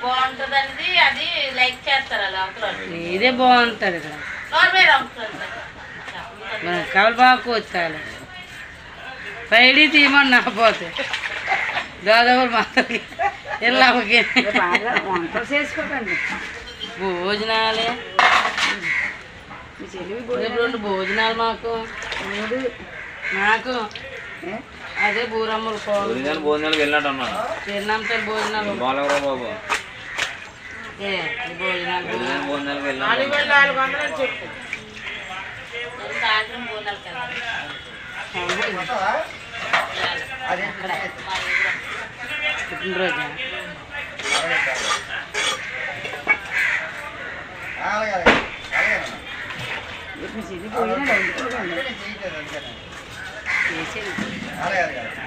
బాగుంటదండి అది లైక్ చేస్తారు అలా ఇదే బాగుంటుంది ఇక్కడ కవలు బాగా కూర్చాలి ఫ్రైడే తీయమని నాపోతే దాదాపు మాత్రకి వెళ్ళామకి వంటలు చేసుకోకండి భోజనాలే రెండు భోజనాలు మాకు నాకు అదే బూరమ్మలు భోజనాలు వెళ్ళినట్టు అన్నాడు తిన్నాంతో భోజనాలు బాలవరా బాబు భోజనాలు భోజనాలకు వెళ్ళాను సాయంత్రం భోజనాలు కదా పుట్టినరోజు చేసేది